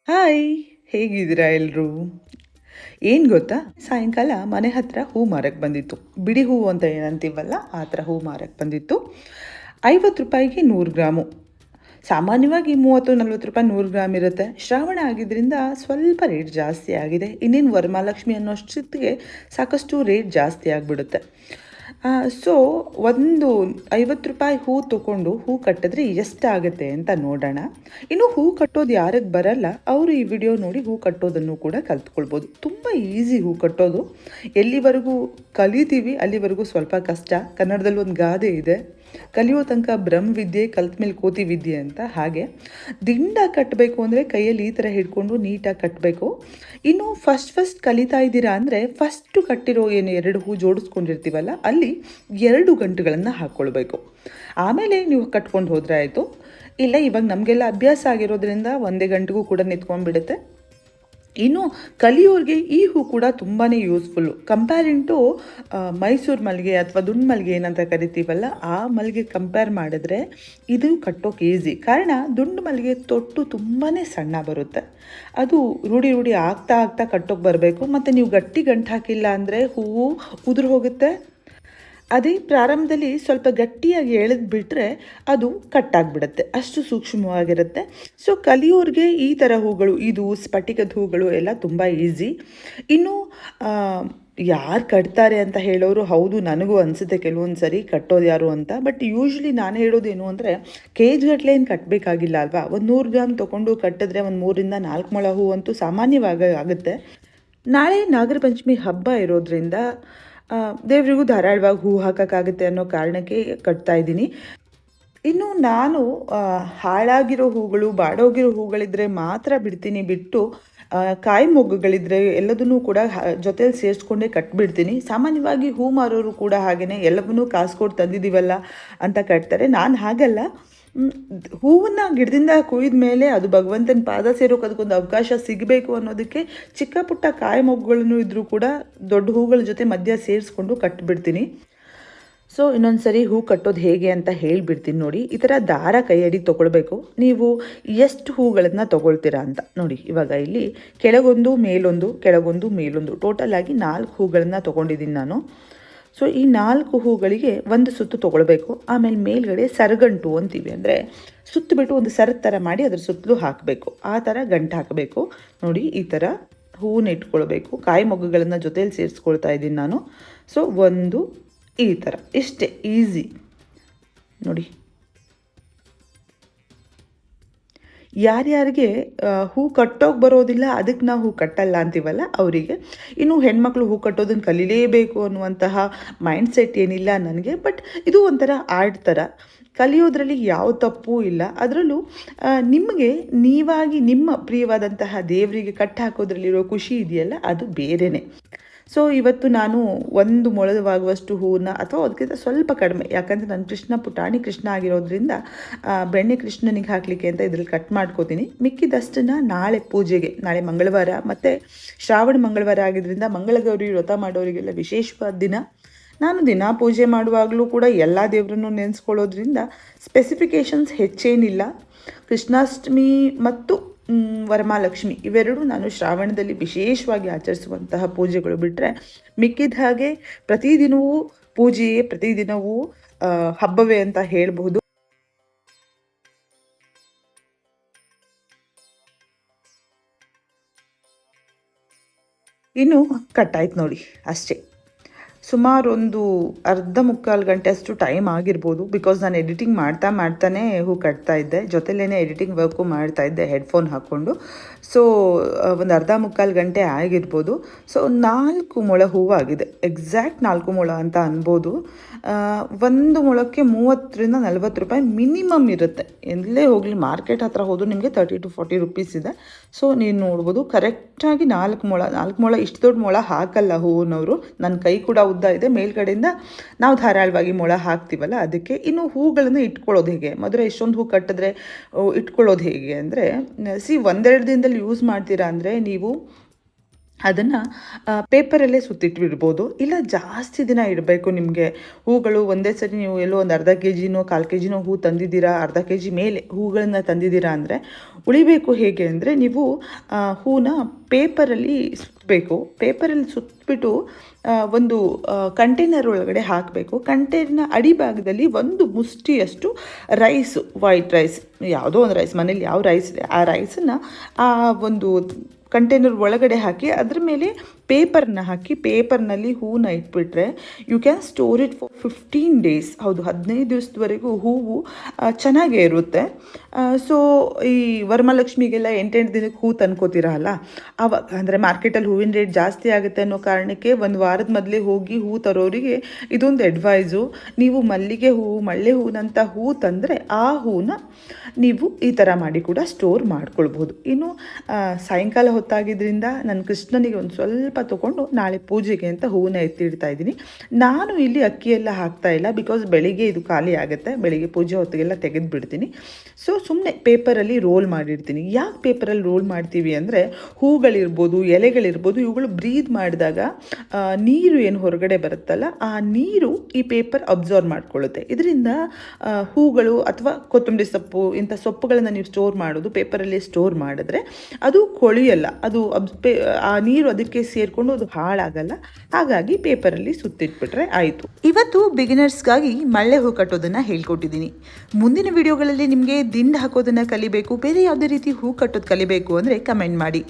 Hi, ಹೇಗಿದ್ದೀರಾ ಎಲ್ರೂ? ಏನು ಗೊತ್ತಾ, ಸಾಯಂಕಾಲ ಮನೆ ಹತ್ರ ಹೂ ಮಾರಕ್ಕೆ ಬಂದಿತ್ತು. ಬಿಡಿ ಹೂವು ಅಂತ ಏನಂತೀವಲ್ಲ, ಆ ಥರ ಹೂ ಮಾರಕ್ಕೆ ಬಂದಿತ್ತು. 50 ರೂಪಾಯಿಗೆ 100 ಗ್ರಾಮು. ಸಾಮಾನ್ಯವಾಗಿ 30-40 ರೂಪಾಯಿ 100 ಗ್ರಾಮ್ ಇರುತ್ತೆ. ಶ್ರಾವಣ ಆಗಿದ್ದರಿಂದ ಸ್ವಲ್ಪ ರೇಟ್ ಜಾಸ್ತಿ ಆಗಿದೆ. ಇನ್ನೇನು ವರಮಹಾಲಕ್ಷ್ಮಿ ಅನ್ನೋಷ್ಟೊತ್ತಿಗೆ ಸಾಕಷ್ಟು ರೇಟ್ ಜಾಸ್ತಿ ಆಗಿಬಿಡುತ್ತೆ. ಸೊ ಒಂದು 50 ರೂಪಾಯಿ ಹೂ ತೊಗೊಂಡು ಹೂ ಕಟ್ಟಿದ್ರೆ ಎಷ್ಟಾಗುತ್ತೆ ಅಂತ ನೋಡೋಣ. ಇನ್ನು ಹೂ ಕಟ್ಟೋದು ಯಾರಿಗೆ ಬರಲ್ಲ ಅವರು ಈ ವಿಡಿಯೋ ನೋಡಿ ಹೂ ಕಟ್ಟೋದನ್ನು ಕೂಡ ಕಲ್ತ್ಕೊಳ್ಬೋದು. ತುಂಬ ಈಸಿ ಹೂ ಕಟ್ಟೋದು. ಎಲ್ಲಿವರೆಗೂ ಕಲಿತೀವಿ ಅಲ್ಲಿವರೆಗೂ ಸ್ವಲ್ಪ ಕಷ್ಟ. ಕನ್ನಡದಲ್ಲಿ ಒಂದು ಗಾದೆ ಇದೆ, ಕಲಿಯೋ ತನಕ ಬ್ರಹ್ಮವಿದ್ಯೆ ಕಲ್ತ ಮೇಲೆ ಕೋತಿ ವಿದ್ಯೆ ಅಂತ. ಹಾಗೆ ದಿಂಡ ಕಟ್ಟಬೇಕು ಅಂದರೆ ಕೈಯಲ್ಲಿ ಈ ಥರ ಹಿಡ್ಕೊಂಡು ನೀಟಾಗಿ ಕಟ್ಟಬೇಕು. ಇನ್ನು ಫಸ್ಟ್ ಕಲಿತಾ ಇದ್ದೀರಾ ಅಂದರೆ ಫಸ್ಟು ಕಟ್ಟಿರೋ ಏನು 2 ಹೂ ಜೋಡಿಸ್ಕೊಂಡಿರ್ತೀವಲ್ಲ ಅಲ್ಲಿ 2 ಗಂಟುಗಳನ್ನು ಹಾಕ್ಕೊಳ್ಬೇಕು. ಆಮೇಲೆ ನೀವು ಕಟ್ಕೊಂಡು ಹೋದರೆ ಆಯಿತು. ಇಲ್ಲ, ಇವಾಗ ನಮಗೆಲ್ಲ ಅಭ್ಯಾಸ ಆಗಿರೋದ್ರಿಂದ ಒಂದೇ ಗಂಟೆಗೂ ಕೂಡ ನಿಂತ್ಕೊಂಡ್ಬಿಡುತ್ತೆ. ಇನ್ನು ಕಲಿಯೋರಿಗೆ ಈ ಹೂ ಕೂಡ ತುಂಬಾ ಯೂಸ್ಫುಲ್ಲು. ಕಂಪೇರಿಂಗ್ ಟು ಮೈಸೂರು ಮಲ್ಲಿಗೆ ಅಥವಾ ದುಂಡು ಮಲ್ಲಿಗೆ ಏನಂತ ಕರಿತೀವಲ್ಲ, ಆ ಮಲ್ಲಿಗೆ ಕಂಪೇರ್ ಮಾಡಿದ್ರೆ ಇದು ಕಟ್ಟೋಕೆ ಈಸಿ. ಕಾರಣ ದುಂಡು ಮಲ್ಲಿಗೆ ತೊಟ್ಟು ತುಂಬಾ ಸಣ್ಣ ಬರುತ್ತೆ. ಅದು ರೂಢಿ ಆಗ್ತಾ ಕಟ್ಟೋಕೆ ಬರಬೇಕು. ಮತ್ತು ನೀವು ಗಟ್ಟಿ ಗಂಟು ಹಾಕಿಲ್ಲ ಅಂದರೆ ಹೂವು ಉದುರು ಹೋಗುತ್ತೆ. ಅದೇ ಪ್ರಾರಂಭದಲ್ಲಿ ಸ್ವಲ್ಪ ಗಟ್ಟಿಯಾಗಿ ಎಳೆದು ಬಿಟ್ಟರೆ ಅದು ಕಟ್ಟಾಗಿಬಿಡುತ್ತೆ, ಅಷ್ಟು ಸೂಕ್ಷ್ಮವಾಗಿರುತ್ತೆ. ಸೊ ಕಲಿಯೋರಿಗೆ ಈ ಥರ ಹೂಗಳು, ಇದು ಸ್ಫಟಿಕದ ಹೂಗಳು ಎಲ್ಲ ತುಂಬ ಈಸಿ. ಇನ್ನು ಯಾರು ಕಟ್ತಾರೆ ಅಂತ ಹೇಳೋರು ಹೌದು, ನನಗೂ ಅನಿಸುತ್ತೆ ಕೆಲವೊಂದು ಸರಿ ಕಟ್ಟೋದು ಯಾರು ಅಂತ. ಬಟ್ ಯೂಶ್ವಲಿ ನಾನು ಹೇಳೋದೇನು ಅಂದರೆ ಗಟ್ಟಲೆ ಏನು ಕಟ್ಟಬೇಕಾಗಿಲ್ಲ ಅಲ್ವಾ. ಒಂದು 100 ಗ್ರಾಮ್ ತೊಗೊಂಡು ಕಟ್ಟಿದ್ರೆ ಒಂದು 3-4 ಮೊಳ ಹೂ ಅಂತೂ ಸಾಮಾನ್ಯವಾಗಿ ಆಗುತ್ತೆ. ನಾಳೆ ನಾಗರ ಪಂಚಮಿ ಹಬ್ಬ ಇರೋದ್ರಿಂದ ದೇವರಿಗೂ ಧಾರಾಳವಾಗಿ ಹೂ ಹಾಕೋಕ್ಕಾಗುತ್ತೆ ಅನ್ನೋ ಕಾರಣಕ್ಕೆ ಕಟ್ತಾ ಇದ್ದೀನಿ. ಇನ್ನು ನಾನು ಹಾಳಾಗಿರೋ ಹೂಗಳು, ಬಾಡೋಗಿರೋ ಹೂಗಳಿದ್ರೆ ಮಾತ್ರ ಬಿಡ್ತೀನಿ, ಬಿಟ್ಟು ಕಾಯಿ ಮೊಗ್ಗುಗಳಿದ್ರೆ ಎಲ್ಲದನ್ನೂ ಕೂಡ ಜೊತೆಲಿ ಸೇರಿಸ್ಕೊಂಡೇ ಕಟ್ಬಿಡ್ತೀನಿ. ಸಾಮಾನ್ಯವಾಗಿ ಹೂ ಮಾರೋರು ಕೂಡ ಹಾಗೆಯೇ ಎಲ್ಲವನ್ನೂ ಕಾಸು ಕೊಟ್ಟು ತಂದಿದ್ದೀವಲ್ಲ ಅಂತ ಕಟ್ತಾರೆ. ನಾನು ಹಾಗಲ್ಲ. ಹೂವನ್ನು ಗಿಡದಿಂದ ಕುಯ್ದ ಮೇಲೆ ಅದು ಭಗವಂತನ ಪಾದ ಸೇರೋಕೆ ಅದಕ್ಕೊಂದು ಅವಕಾಶ ಸಿಗಬೇಕು ಅನ್ನೋದಕ್ಕೆ ಚಿಕ್ಕ ಪುಟ್ಟ ಕಾಯಿ ಮೊಗ್ಗುಗಳನ್ನು ಇದ್ದರೂ ಕೂಡ ದೊಡ್ಡ ಹೂಗಳ ಜೊತೆ ಮಧ್ಯ ಸೇರಿಸ್ಕೊಂಡು ಕಟ್ಟಿಬಿಡ್ತೀನಿ. ಸೊ ಇನ್ನೊಂದು ಸರಿ ಹೂ ಕಟ್ಟೋದು ಹೇಗೆ ಅಂತ ಹೇಳಿಬಿಡ್ತೀನಿ ನೋಡಿ. ಈ ಥರ ದಾರ ಕೈಯಡಿ ತೊಗೊಳ್ಬೇಕು. ನೀವು ಎಷ್ಟು ಹೂಗಳನ್ನು ತೊಗೊಳ್ತೀರಾ ಅಂತ ನೋಡಿ. ಇವಾಗ ಇಲ್ಲಿ ಕೆಳಗೊಂದು ಮೇಲೊಂದು, ಕೆಳಗೊಂದು ಮೇಲೊಂದು, ಟೋಟಲ್ ಆಗಿ 4 ಹೂಗಳನ್ನು ತೊಗೊಂಡಿದ್ದೀನಿ ನಾನು. ಸೊ ಈ 4 ಹೂಗಳಿಗೆ ಒಂದು ಸುತ್ತು ತೊಗೊಳ್ಬೇಕು. ಆಮೇಲೆ ಮೇಲ್ಗಡೆ ಸರಗಂಟು ಅಂತೀವಿ, ಅಂದರೆ ಸುತ್ತಬಿಟ್ಟು ಒಂದು ಸರದ ಥರ ಮಾಡಿ ಅದ್ರ ಸುತ್ತಲೂ ಹಾಕಬೇಕು. ಆ ಥರ ಗಂಟು ಹಾಕಬೇಕು ನೋಡಿ. ಈ ಥರ ಹೂವನ್ನ ಇಟ್ಕೊಳ್ಬೇಕು. ಕಾಯಿ ಮೊಗ್ಗುಗಳನ್ನು ಜೊತೆಯಲ್ಲಿ ಸೇರಿಸ್ಕೊಳ್ತಾ ಇದ್ದೀನಿ ನಾನು. ಸೊ ಒಂದು ಈ ಥರ, ಇಷ್ಟೇ ಈಸಿ ನೋಡಿ. ಯಾರ್ಯಾರಿಗೆ ಹೂ ಕಟ್ಟೋಕೆ ಬರೋದಿಲ್ಲ, ಅದಕ್ಕೆ ನಾವು ಹೂ ಕಟ್ಟಲ್ಲ ಅಂತೀವಲ್ಲ ಅವರಿಗೆ. ಇನ್ನು ಹೆಣ್ಮಕ್ಳು ಹೂ ಕಟ್ಟೋದನ್ನು ಕಲೀಲೇಬೇಕು ಅನ್ನುವಂತಹ ಮೈಂಡ್ಸೆಟ್ ಏನಿಲ್ಲ ನನಗೆ. ಬಟ್ ಇದು ಒಂಥರ ಆರ್ಟ್ ಥರ. ಕಲಿಯೋದ್ರಲ್ಲಿ ಯಾವ ತಪ್ಪೂ ಇಲ್ಲ. ಅದರಲ್ಲೂ ನಿಮಗೆ ನೀವಾಗಿ ನಿಮ್ಮ ಪ್ರಿಯವಾದಂತಹ ದೇವರಿಗೆ ಕಟ್ಟಿ ಹಾಕೋದ್ರಲ್ಲಿರೋ ಖುಷಿ ಇದೆಯಲ್ಲ, ಅದು ಬೇರೆಯೇ. ಸೊ ಇವತ್ತು ನಾನು 1 ಮೊಳವಾಗುವಷ್ಟು ಹೂವನ್ನ, ಅಥವಾ ಅದಕ್ಕಿಂತ ಸ್ವಲ್ಪ ಕಡಿಮೆ, ಯಾಕಂದರೆ ನನ್ನ ಕೃಷ್ಣ ಪುಟಾಣಿ ಕೃಷ್ಣ ಆಗಿರೋದ್ರಿಂದ ಬೆಣ್ಣೆ ಕೃಷ್ಣನಿಗೆ ಹಾಕಲಿಕ್ಕೆ ಅಂತ ಇದ್ರಲ್ಲಿ ಕಟ್ ಮಾಡ್ಕೋತೀನಿ. ಮಿಕ್ಕಿದಷ್ಟನ್ನು ನಾಳೆ ಪೂಜೆಗೆ, ನಾಳೆ ಮಂಗಳವಾರ ಮತ್ತು ಶ್ರಾವಣ ಮಂಗಳವಾರ ಆಗಿದ್ದರಿಂದ ಮಂಗಳಗೌರಿ ವ್ರತ ಮಾಡೋರಿಗೆಲ್ಲ ವಿಶೇಷವಾದ ದಿನ. ನಾನು ದಿನ ಪೂಜೆ ಮಾಡುವಾಗಲೂ ಕೂಡ ಎಲ್ಲ ದೇವರನ್ನು ನೆನೆಸ್ಕೊಳ್ಳೋದ್ರಿಂದ ಸ್ಪೆಸಿಫಿಕೇಷನ್ಸ್ ಹೆಚ್ಚೇನಿಲ್ಲ. ಕೃಷ್ಣಾಷ್ಟಮಿ ಮತ್ತು ವರಮಹಾಲಕ್ಷ್ಮಿ ಇವೆರಡೂ ನಾನು ಶ್ರಾವಣದಲ್ಲಿ ವಿಶೇಷವಾಗಿ ಆಚರಿಸುವಂತಹ ಪೂಜೆಗಳು. ಬಿಟ್ಟರೆ ಮಿಕ್ಕಿದ ಹಾಗೆ ಪ್ರತಿದಿನವೂ ಪೂಜೆಯೇ, ಪ್ರತಿದಿನವೂ ಹಬ್ಬವೇ ಅಂತ ಹೇಳಬಹುದು. ಇನ್ನು ಕಟ್ಟಾಯ್ತು ನೋಡಿ, ಅಷ್ಟೇ. ಸುಮಾರು ಒಂದು ಅರ್ಧ ಮುಕ್ಕಾಲು ಗಂಟೆ ಅಷ್ಟು ಟೈಮ್ ಆಗಿರ್ಬೋದು. ಬಿಕಾಸ್ ನಾನು ಎಡಿಟಿಂಗ್ ಮಾಡ್ತಾನೆ ಹೂ ಕಟ್ತಾ ಇದ್ದೆ, ಜೊತೆಲೇ ಎಡಿಟಿಂಗ್ ವರ್ಕು ಮಾಡ್ತಾ ಇದ್ದೆ ಹೆಡ್ಫೋನ್ ಹಾಕ್ಕೊಂಡು. ಸೊ ಒಂದು ಅರ್ಧ ಮುಕ್ಕಾಲು ಗಂಟೆ ಆಗಿರ್ಬೋದು. ಸೊ 4 ಮೊಳ ಹೂವಾಗಿದೆ, ಎಕ್ಸಾಕ್ಟ್ 4 ಮೊಳ ಅಂತ ಅನ್ಬೋದು. 1 ಮೊಳಕ್ಕೆ 30-40 ರೂಪಾಯಿ ಮಿನಿಮಮ್ ಇರುತ್ತೆ. ಎಲ್ಲೇ ಹೋಗಲಿ ಮಾರ್ಕೆಟ್ ಹತ್ರ ಹೋದ್ರು ನಿಮಗೆ 30-40 ರುಪೀಸ್ ಇದೆ. ಸೊ ನೀವು ನೋಡ್ಬೋದು ಕರೆಕ್ಟಾಗಿ 4 ಮೊಳ ಇಷ್ಟು ದೊಡ್ಡ ಮೊಳ ಹಾಕಲ್ಲ ಹೂವಿನವರು. ನನ್ನ ಕೈ ಕೂಡ ಉದ್ದ ಇದೆ, ಮೇಲ್ಗಡೆಯಿಂದ ನಾವು ಧಾರಾಳವಾಗಿ ಮೊಳ ಹಾಕ್ತೀವಲ್ಲ ಅದಕ್ಕೆ. ಇನ್ನು ಹೂಗಳನ್ನು ಇಟ್ಕೊಳ್ಳೋದು ಹೇಗೆ, ಮೊದಲು ಎಷ್ಟೊಂದು ಹೂ ಕಟ್ಟಿದ್ರೆ ಇಟ್ಕೊಳ್ಳೋದು ಹೇಗೆ ಅಂದರೆ, 1-2 ದಿನದಲ್ಲಿ ಯೂಸ್ ಮಾಡ್ತೀರಾ ಅಂದರೆ ನೀವು ಅದನ್ನು ಪೇಪರಲ್ಲೇ ಸುತ್ತಿಟ್ಬಿಡ್ಬೋದು. ಇಲ್ಲ ಜಾಸ್ತಿ ದಿನ ಇಡಬೇಕು ನಿಮಗೆ ಹೂಗಳು ಒಂದೇ ಸರಿ ನೀವು ಎಲ್ಲೋ ಒಂದು ಅರ್ಧ ಕೆ ಜಿನೋ 1/4 kg ಹೂ ತಂದಿದ್ದೀರಾ, ಅರ್ಧ ಕೆ ಜಿ ಮೇಲೆ ಹೂಗಳನ್ನ ತಂದಿದ್ದೀರಾ ಅಂದರೆ ಉಳಿಬೇಕು ಹೇಗೆ ಅಂದರೆ ನೀವು ಹೂನ ಪೇಪರಲ್ಲಿ ಸುತ್ತಬೇಕು. ಪೇಪರಲ್ಲಿ ಸುತ್ತಬಿಟ್ಟು ಒಂದು ಕಂಟೈನರ್ ಒಳಗಡೆ ಹಾಕಬೇಕು. ಕಂಟೈನರ್ನ ಅಡಿಭಾಗದಲ್ಲಿ ಒಂದು ಮುಷ್ಟಿಯಷ್ಟು ರೈಸು, ವೈಟ್ ರೈಸ್, ಯಾವುದೋ ಒಂದು ರೈಸ್, ಮನೇಲಿ ಯಾವ ರೈಸ್ ಇದೆ ಆ ರೈಸನ್ನು ಆ ಒಂದು ಕಂಟೈನರ್ ಒಳಗಡೆ ಹಾಕಿ ಅದ್ರ ಮೇಲೆ ಪೇಪರ್ನ ಹಾಕಿ ಪೇಪರ್ನಲ್ಲಿ ಹೂನ ಇಟ್ಬಿಟ್ರೆ you can store it for 15 days. ಹೌದು, 15 ದಿವಸದವರೆಗೂ ಹೂವು ಚೆನ್ನಾಗೇ ಇರುತ್ತೆ. ಸೊ ಈ ವರಮಹಾಲಕ್ಷ್ಮಿಗೆಲ್ಲ 8 ದಿನಕ್ಕೆ ಹೂ ತಂದ್ಕೋತೀರಲ್ಲ, ಅವಾಗ ಅಂದರೆ ಮಾರ್ಕೆಟಲ್ಲಿ ಹೂವಿನ ರೇಟ್ ಜಾಸ್ತಿ ಆಗುತ್ತೆ ಅನ್ನೋ ಕಾರಣಕ್ಕೆ ಒಂದು ವಾರದ ಮೊದಲೇ ಹೋಗಿ ಹೂ ತರೋರಿಗೆ ಇದೊಂದು ಅಡ್ವೈಸು. ನೀವು ಮಲ್ಲಿಗೆ ಹೂವು, ಮಳ್ಳೆ ಹೂವಿನಂಥ ಹೂ ತಂದರೆ ಆ ಹೂನ ನೀವು ಈ ಥರ ಮಾಡಿ ಕೂಡ ಸ್ಟೋರ್ ಮಾಡ್ಕೊಳ್ಬೋದು. ಇನ್ನು ಸಾಯಂಕಾಲ ಹೊತ್ತಾಗಿದ್ದರಿಂದ ನಾನು ಕೃಷ್ಣನಿಗೆ ಒಂದು ಸ್ವಲ್ಪ ತೊಗೊಂಡು ನಾಳೆ ಪೂಜೆಗೆ ಅಂತ ಹೂವನ್ನ ಎತ್ತಿಡ್ತಾ ಇದ್ದೀನಿ. ನಾನು ಇಲ್ಲಿ ಅಕ್ಕಿಯೆಲ್ಲ ಹಾಕ್ತಾ ಇಲ್ಲ, ಬಿಕಾಸ್ ಬೆಳಿಗ್ಗೆ ಇದು ಖಾಲಿ ಆಗುತ್ತೆ, ಬೆಳಿಗ್ಗೆ ಪೂಜೆ ಹೊತ್ತಿಗೆಲ್ಲ ತೆಗೆದು ಬಿಡ್ತೀನಿ. ಸೊ ಸುಮ್ಮನೆ ಪೇಪರಲ್ಲಿ ರೋಲ್ ಮಾಡಿರ್ತೀನಿ. ಯಾಕೆ ಪೇಪರಲ್ಲಿ ರೋಲ್ ಮಾಡ್ತೀವಿ ಅಂದರೆ ಹೂಗಳಿರ್ಬೋದು, ಎಲೆಗಳಿರ್ಬೋದು, ಇವುಗಳು ಬ್ರೀದ್ ಮಾಡಿದಾಗ ನೀರು ಏನು ಹೊರಗಡೆ ಬರುತ್ತಲ್ಲ, ಆ ನೀರು ಈ ಪೇಪರ್ ಅಬ್ಸರ್ವ್ ಮಾಡ್ಕೊಳ್ಳುತ್ತೆ. ಇದರಿಂದ ಹೂಗಳು ಅಥವಾ ಕೊತ್ತಂಬರಿ ಸೊಪ್ಪು ಇಂಥ ಸೊಪ್ಪುಗಳನ್ನು ನೀವು ಸ್ಟೋರ್ ಮಾಡೋದು ಪೇಪರಲ್ಲಿ ಸ್ಟೋರ್ ಮಾಡಿದ್ರೆ ಅದು ಕೊಳೆಯಲ್ಲ, ಅದು ಆ ನೀರು ಅದಕ್ಕೆ ಸೇರಿಕೊಂಡು ಅದು ಹಾಳಾಗಲ್ಲ. ಹಾಗಾಗಿ ಪೇಪರಲ್ಲಿ ಸುತ್ತಿಟ್ಬಿಟ್ರೆ ಆಯಿತು. ಇವತ್ತು ಬಿಗಿನರ್ಸ್ಗಾಗಿ ಮಳ್ಳೆ ಹೂ ಕಟ್ಟೋದನ್ನು ಹೇಳ್ಕೊಟ್ಟಿದ್ದೀನಿ. ಮುಂದಿನ ವಿಡಿಯೋಗಳಲ್ಲಿ ನಿಮಗೆ ದಿಂಡು ಹಾಕೋದನ್ನು ಕಲಿಬೇಕು, ಬೇರೆ ಯಾವುದೇ ರೀತಿ ಹೂ ಕಟ್ಟೋದು ಕಲಿಬೇಕು ಅಂದರೆ ಕಮೆಂಟ್ ಮಾಡಿ.